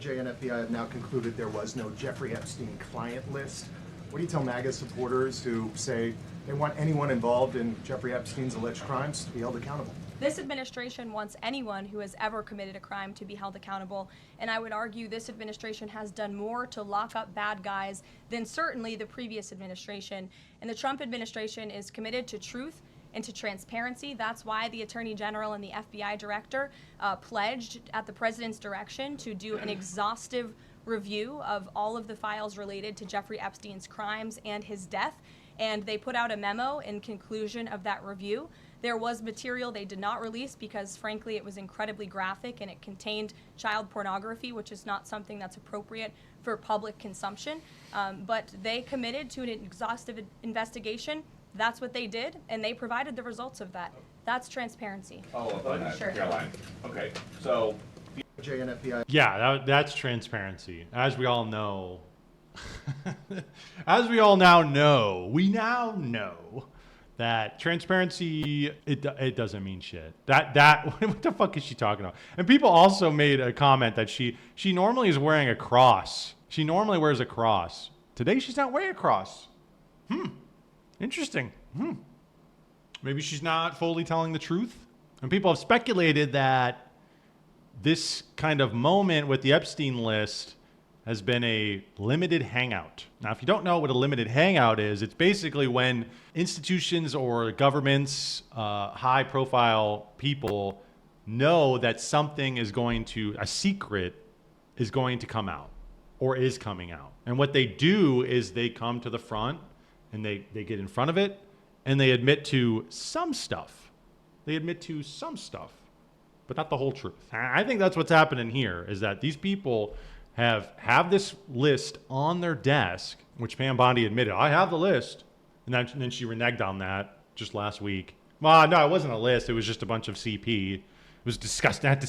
DOJ and FBI have now concluded there was no Jeffrey Epstein client list. What do you tell MAGA supporters who say they want anyone involved in Jeffrey Epstein's alleged crimes to be held accountable? This administration wants anyone who has ever committed a crime to be held accountable, and I would argue this administration has done more to lock up bad guys than certainly the previous administration. And the Trump administration is committed to truth and to transparency. That's why the Attorney General and the FBI Director pledged at the President's direction to do an exhaustive review of all of the files related to Jeffrey Epstein's crimes and his death. And they put out a memo in conclusion of that review. There was material they did not release because, frankly, it was incredibly graphic and it contained child pornography, which is not something that's appropriate for public consumption. But they committed to an exhaustive investigation. That's what they did, and they provided the results of that. That's transparency. Follow up on that, Sure. Caroline. Okay, so DOJ and FBI. Yeah, that's transparency. As we all know, as we all now know, we now know that transparency, it doesn't mean shit. That what the fuck is she talking about? And people also made a comment that she normally is wearing a cross. She normally wears a cross. Today she's not wearing a cross. Interesting. Maybe she's not fully telling the truth. And people have speculated that this kind of moment with the Epstein list has been a limited hangout. Now, if you don't know what a limited hangout is, it's basically when institutions or governments, high-profile people know that something is going to, a secret is going to come out or is coming out. And what they do is they come to the front and they get in front of it and they admit to some stuff. They admit to some stuff, but not the whole truth. I think that's what's happening here, is that these people have this list on their desk, which Pam Bondi admitted, I have the list. And then she reneged on that just last week. Well, no, it wasn't a list. It was just a bunch of CP. It was disgusting. That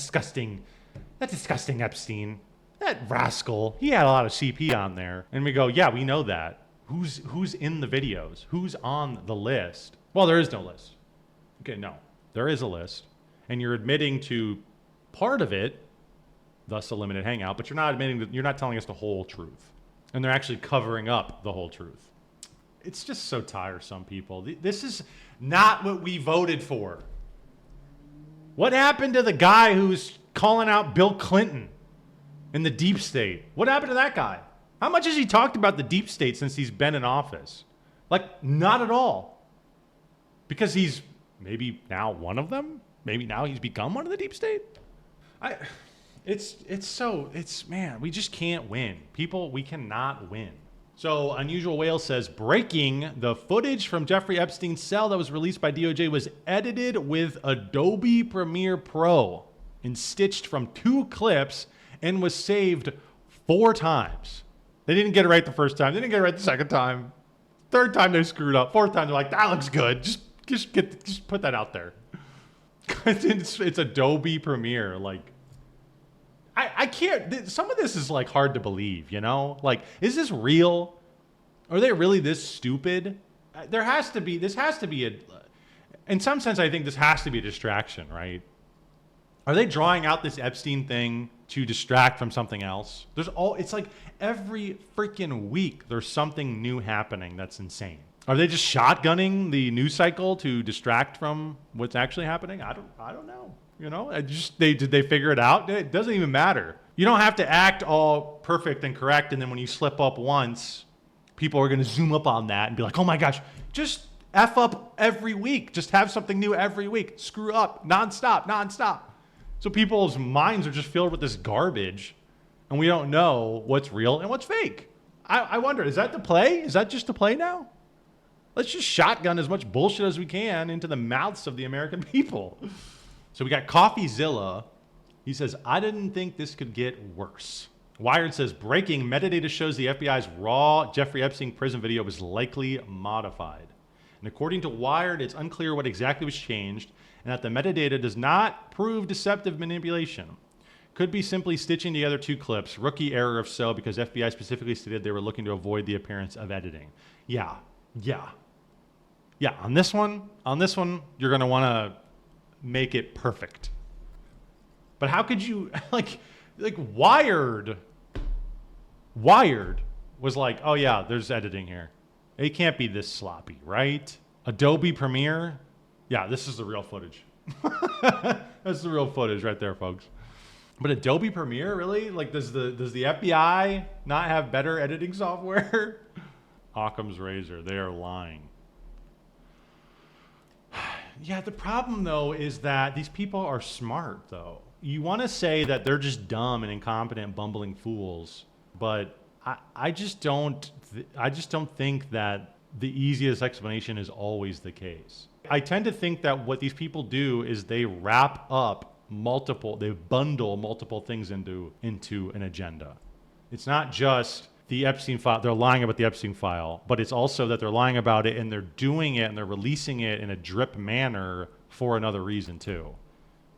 disgusting Epstein. That rascal. He had a lot of CP on there. And we go, yeah, we know that. Who's in the videos? Who's on the list? Well, there is no list. Okay, no. There is a list. And you're admitting to part of it, thus a limited hangout, but you're not admitting that, you're not telling us the whole truth. And they're actually covering up the whole truth. It's just so tiresome, people. This is not what we voted for. What happened to the guy who's calling out Bill Clinton in the deep state? What happened to that guy? How much has he talked about the deep state since he's been in office? Like, not at all. Because he's maybe now one of them? Maybe now he's become one of the deep state? Man, we just can't win. People, we cannot win. So Unusual Whale says, breaking, the footage from Jeffrey Epstein's cell that was released by DOJ was edited with Adobe Premiere Pro and stitched from 2 clips and was saved 4 times. They didn't get it right the first time. They didn't get it right the second time. Third time they screwed up. Fourth time they're like, that looks good. Just put that out there. it's Adobe Premiere. Like, I can't. Some of this is like hard to believe. You know, like, is this real? Are they really this stupid? This has to be in some sense, I think this has to be a distraction, right? Are they drawing out this Epstein thing to distract from something else? It's like every freaking week there's something new happening that's insane. Are they just shotgunning the news cycle to distract from what's actually happening? I don't know. You know, did they figure it out? It doesn't even matter. You don't have to act all perfect and correct, and then when you slip up once, people are going to zoom up on that and be like, oh my gosh, just F up every week. Just have something new every week. Screw up nonstop. So people's minds are just filled with this garbage, and we don't know what's real and what's fake. I wonder, is that the play? Is that just the play now? Let's just shotgun as much bullshit as we can into the mouths of the American people. So we got CoffeeZilla. He says, I didn't think this could get worse. Wired says, breaking, metadata shows the FBI's raw Jeffrey Epstein prison video was likely modified. And according to Wired, it's unclear what exactly was changed, and that the metadata does not prove deceptive manipulation. Could be simply stitching together 2 clips. Rookie error if so, because FBI specifically stated they were looking to avoid the appearance of editing. Yeah. On this one, you're going to want to make it perfect. But how could you, like, Like Wired was like, oh yeah, there's editing here. It can't be this sloppy, right? Adobe Premiere, yeah, this is the real footage. That's the real footage right there, folks. But Adobe Premiere, really? Like, does the FBI not have better editing software? Occam's razor, they are lying. Yeah, the problem though is that these people are smart though. You want to say that they're just dumb and incompetent, bumbling fools, but I just don't think that the easiest explanation is always the case. I tend to think that what these people do is they wrap up they bundle multiple things into an agenda. It's not just the Epstein file, they're lying about the Epstein file, but it's also that they're lying about it and they're doing it and they're releasing it in a drip manner for another reason too,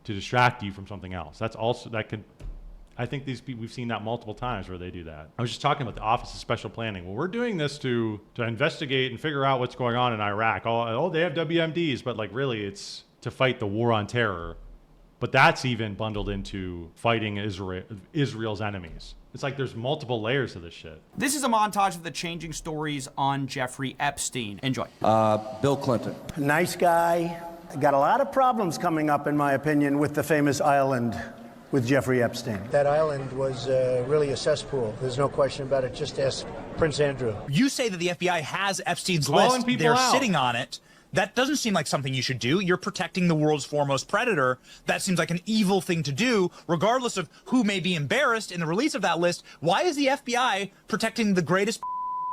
to distract you from something else. That's also, I think these people, we've seen that multiple times where they do that. I was just talking about the Office of Special Planning. Well, we're doing this to investigate and figure out what's going on in Iraq. Oh, they have WMDs, but like really it's to fight the war on terror. But that's even bundled into fighting Israel's enemies. It's like there's multiple layers to this shit. This is a montage of the changing stories on Jeffrey Epstein. Enjoy. Bill Clinton. Nice guy. Got a lot of problems coming up, in my opinion, with the famous island with Jeffrey Epstein. That island was really a cesspool. There's no question about it. Just ask Prince Andrew. You say that the FBI has Epstein's Calling list. people They're out. sitting on it. That doesn't seem like something you should do. You're protecting the world's foremost predator. That seems like an evil thing to do, regardless of who may be embarrassed in the release of that list. Why is the FBI protecting the greatest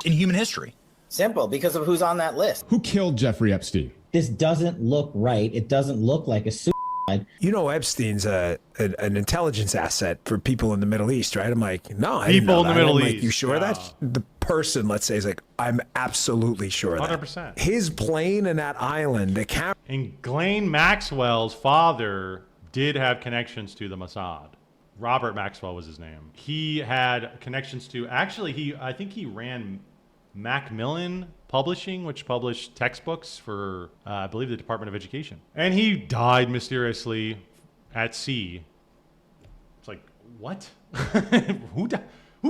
in human history? Simple, because of who's on that list. Who killed Jeffrey Epstein? This doesn't look right. It doesn't look like a suicide. You know, Epstein's an intelligence asset for people in the Middle East, right? I'm like, no, I didn't know People in the that. Middle I'm like, East. you sure Yeah. that? The person, let's say, is like, I'm absolutely sure of that. 100%. His plane and that island, the camera. And Ghislaine Maxwell's father did have connections to the Mossad. Robert Maxwell was his name. He had connections to, actually, I think he ran Macmillan Publishing, which published textbooks for, I believe, the Department of Education. And he died mysteriously at sea. It's like, what? Who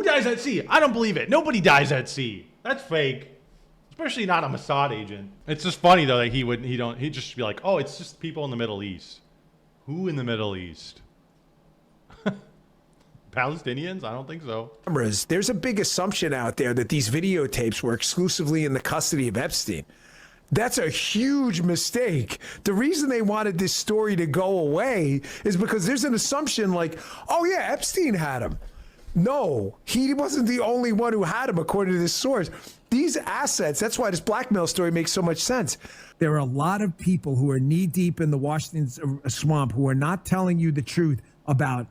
dies at sea? I don't believe it. Nobody dies at sea. That's fake. Especially not a Mossad agent. It's just funny though that he'd just be like, oh, it's just people in the Middle East. Who in the Middle East? Palestinians? I don't think so. Cameras. There's a big assumption out there that these videotapes were exclusively in the custody of Epstein. That's a huge mistake. The reason they wanted this story to go away is because there's an assumption like, oh yeah, Epstein had him. No, he wasn't the only one who had him, according to this source. These assets, that's why this blackmail story makes so much sense. There are a lot of people who are knee deep in the Washington swamp who are not telling you the truth about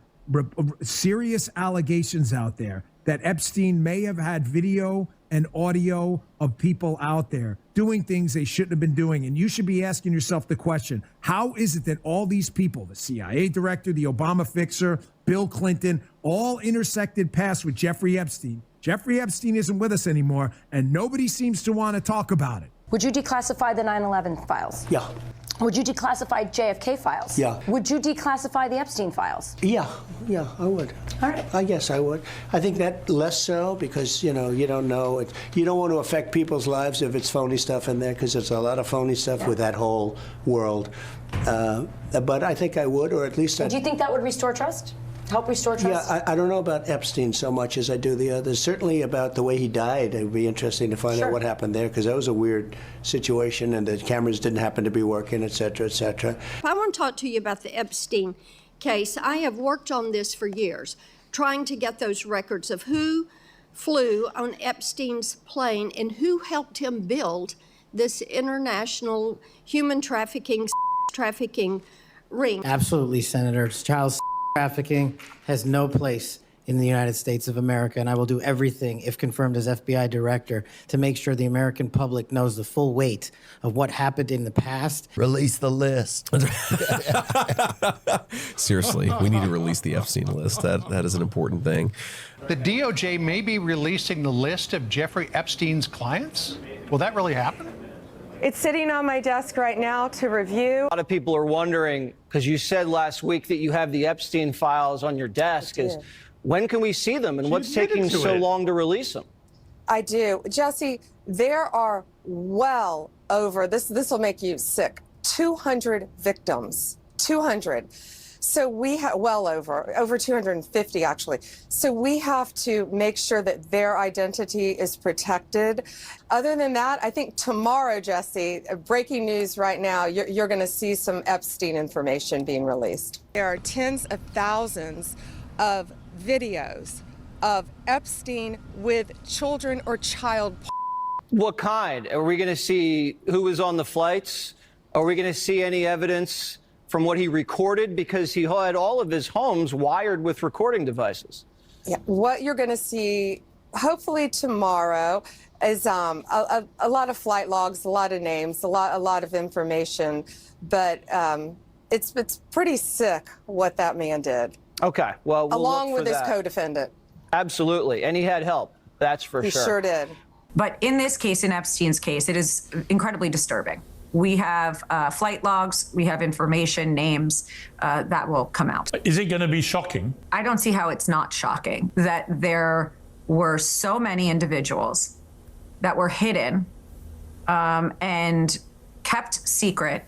serious allegations out there that Epstein may have had video and audio of people out there doing things they shouldn't have been doing. And you should be asking yourself the question, how is it that all these people, the CIA director, the Obama fixer, Bill Clinton, all intersected paths with Jeffrey Epstein? Jeffrey Epstein isn't with us anymore, and nobody seems to want to talk about it. Would you declassify the 9/11 files? Yeah. Would you declassify JFK files? Yeah. Would you declassify the Epstein files? Yeah, I would. All right. I guess I would. I think that less so because, you don't know. You don't want to affect people's lives if it's phony stuff in there because there's a lot of phony stuff with that whole world. But I think I would, or at least Do you think that would restore trust? Help restore trust? Yeah, I don't know about Epstein so much as I do the others. Certainly about the way he died. It would be interesting to find out what happened there because that was a weird situation and the cameras didn't happen to be working, et cetera, et cetera. I want to talk to you about the Epstein case. I have worked on this for years, trying to get those records of who flew on Epstein's plane and who helped him build this international human trafficking ring. Absolutely, Senator. Child trafficking has no place in the United States of America, and I will do everything, if confirmed as FBI director, to make sure the American public knows the full weight of what happened in the past. Release the list. Seriously, we need to release the Epstein list. That is an important thing. The DOJ may be releasing the list of Jeffrey Epstein's clients. Will that really happen? It's sitting on my desk right now to review. A lot of people are wondering, because you said last week that you have the Epstein files on your desk, is When can we see them, and what's admitted taking to so it. long to release them? I do. Jesse, there are well over, this will make you sick, 200 victims. 200. So we have, well over 250 actually. So we have to make sure that their identity is protected. Other than that, I think tomorrow, Jesse, breaking news right now, you're going to see some Epstein information being released. There are tens of thousands of videos of Epstein with children or child. What kind? Are we going to see who was on the flights? Are we going to see any evidence from what he recorded? Because he had all of his homes wired with recording devices. Yeah, what you're going to see, hopefully tomorrow, is a lot of flight logs, a lot of names, a lot of information. But it's pretty sick what that man did. Okay, well, we'll along look with for his that. co-defendant. Absolutely, and he had help. That's for He sure. sure did. But in this case, in Epstein's case, it is incredibly disturbing. We have flight logs, we have information, names that will come out. Is it going to be shocking? I don't see how it's not shocking that there were so many individuals that were hidden and kept secret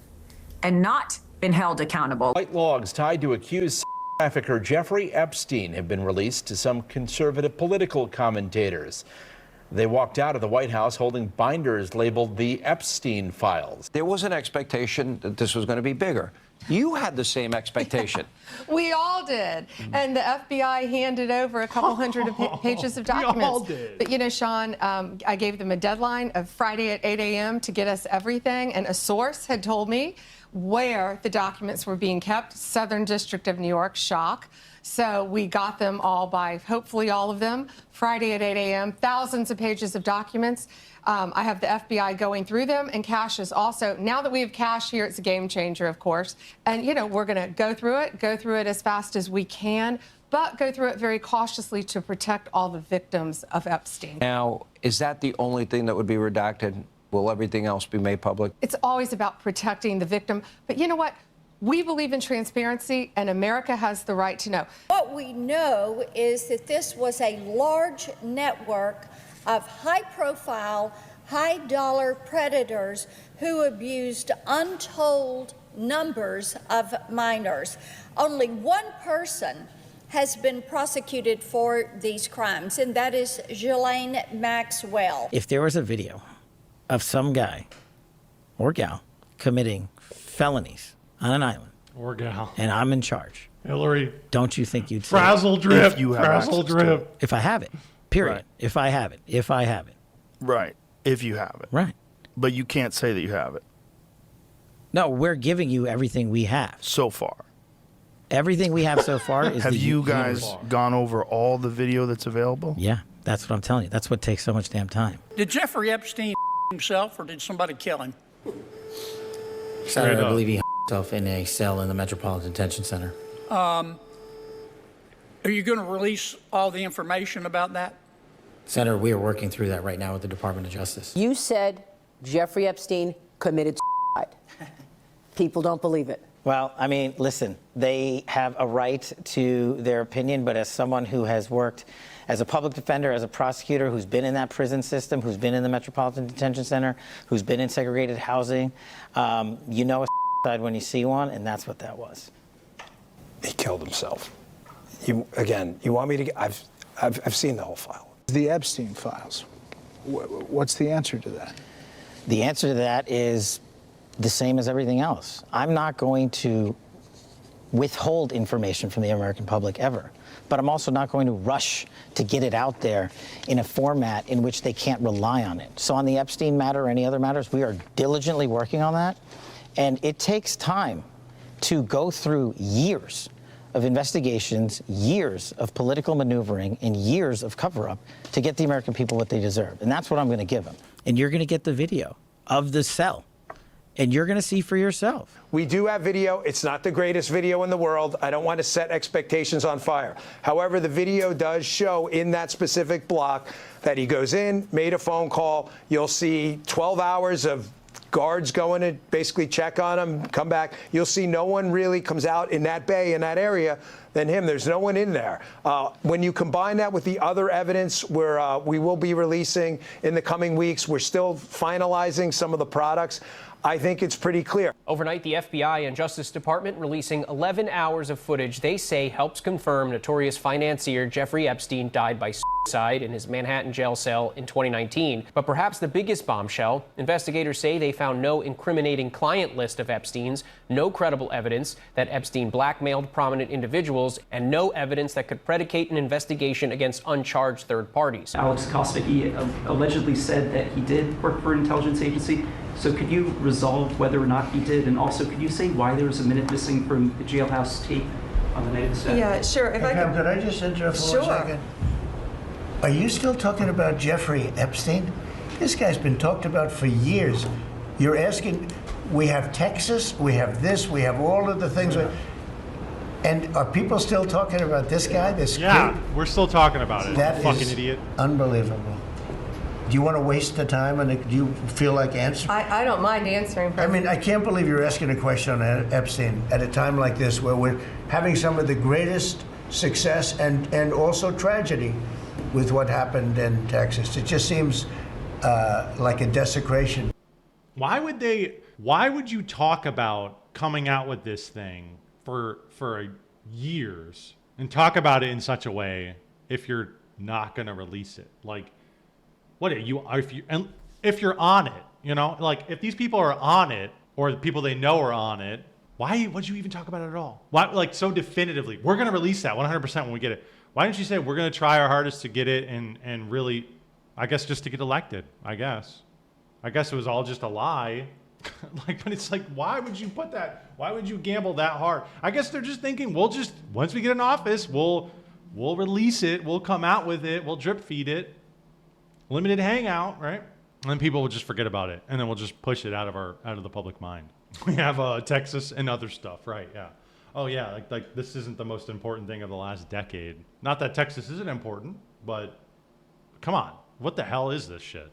and not been held accountable. Flight logs tied to accused trafficker Jeffrey Epstein have been released to some conservative political commentators. They walked out of the White House holding binders labeled the Epstein files. There was an expectation that this was going to be bigger. You had the same expectation. We all did. And the FBI handed over a couple hundred pages of documents. We all did. But you know, Sean, I gave them a deadline of Friday at 8 a.m. to get us everything. And a source had told me where the documents were being kept, Southern District of New York, shock. So we got them all by, hopefully all of them, Friday at 8 a.m., thousands of pages of documents. I have the FBI going through them, and Cash is also, now that we have Cash here, it's a game changer, of course. And, you know, we're going to go through it as fast as we can, but go through it very cautiously to protect all the victims of Epstein. Now, is that the only thing that would be redacted? Will everything else be made public? It's always about protecting the victim. But you know what? We believe in transparency, and America has the right to know. What we know is that this was a large network of high-profile, high-dollar predators who abused untold numbers of minors. Only one person has been prosecuted for these crimes, and that is Ghislaine Maxwell. If there was a video of some guy or gal committing felonies on an island, or gal, and I'm in charge, Hillary, don't you think you'd say frazzle drip, if you have frazzle access to drip. it? If I have it, period. Right. If I have it, if I have it. Right. If you have it. Right. But you can't say that you have it. No, we're giving you everything we have. So far. Everything we have so far is Have the you guys universe. gone over all the video that's available? Yeah, that's what I'm telling you. That's what takes so much damn time. Did Jeffrey Epstein himself, or did somebody kill him? Senator, I believe he himself in a cell in the Metropolitan Detention Center. Are you going to release all the information about that? Senator, we are working through that right now with the Department of Justice. You said Jeffrey Epstein committed suicide. People don't believe it. Well, I mean, listen, they have a right to their opinion, but as someone who has worked as a public defender, as a prosecutor, who's been in that prison system, who's been in the Metropolitan Detention Center, who's been in segregated housing, you know a suicide when you see one, and that's what that was. He killed himself. You want me to? I've seen the whole file. The Epstein files. What's the answer to that? The answer to that is the same as everything else. I'm not going to withhold information from the American public ever, but I'm also not going to rush to get it out there in a format in which they can't rely on it. So on the Epstein matter or any other matters, we are diligently working on that, and it takes time to go through years of investigations, years of political maneuvering, and years of cover-up to get the American people what they deserve. And that's what I'm going to give them. And you're going to get the video of the cell, and you're going to see for yourself. We do have video. It's not the greatest video in the world. I don't want to set expectations on fire. However, the video does show in that specific block that he goes in, made a phone call. You'll see 12 hours of guards going to basically check on him, come back. You'll see no one really comes out in that bay, in that area. than him. There's no one in there. When you combine that with the other evidence where we will be releasing in the coming weeks, we're still finalizing some of the products. I think it's pretty clear. Overnight, the FBI and Justice Department releasing 11 hours of footage they say helps confirm notorious financier Jeffrey Epstein died by suicide in his Manhattan jail cell in 2019. But perhaps the biggest bombshell, investigators say they found no incriminating client list of Epstein's, no credible evidence that Epstein blackmailed prominent individuals, and no evidence that could predicate an investigation against uncharged third parties. Alex Costa, he allegedly said that he did work for an intelligence agency. So could you resolve whether or not he did? And also, could you say why there was a minute missing from the jailhouse tape on the night of the stabbing? Yeah, sure. If I Pam, could I just interrupt for 1 second? Are you still talking about Jeffrey Epstein? This guy's been talked about for years. You're asking, we have Texas, we have this, we have all of the things. And are people still talking about this guy? This Yeah, creep? we're still talking about it. That Fucking is idiot. Unbelievable. Do you want to waste the time, and do you feel like answering? I don't mind answering. I mean, I can't believe you're asking a question on Epstein at a time like this, where we're having some of the greatest success and also tragedy with what happened in Texas. It just seems like a desecration. Why would you talk about coming out with this thing for years and talk about it in such a way if you're not going to release it? Like, what are you, if you're on it, you know, like if these people are on it, or the people they know are on it, why would you even talk about it at all? Why, like, so definitively, we're going to release that 100% when we get it. Why didn't you say we're going to try our hardest to get it and really, I guess, just to get elected? I guess it was all just a lie. Like, but it's like, why would you put that? Why would you gamble that hard? I guess they're just thinking, we'll just, once we get in office, we'll release it, we'll come out with it, we'll drip feed it. Limited hangout, right? And then people will just forget about it, and then we'll just push it out of the public mind. We have Texas and other stuff, right? Yeah. Oh yeah, like this isn't the most important thing of the last decade. Not that Texas isn't important, but come on, what the hell is this shit?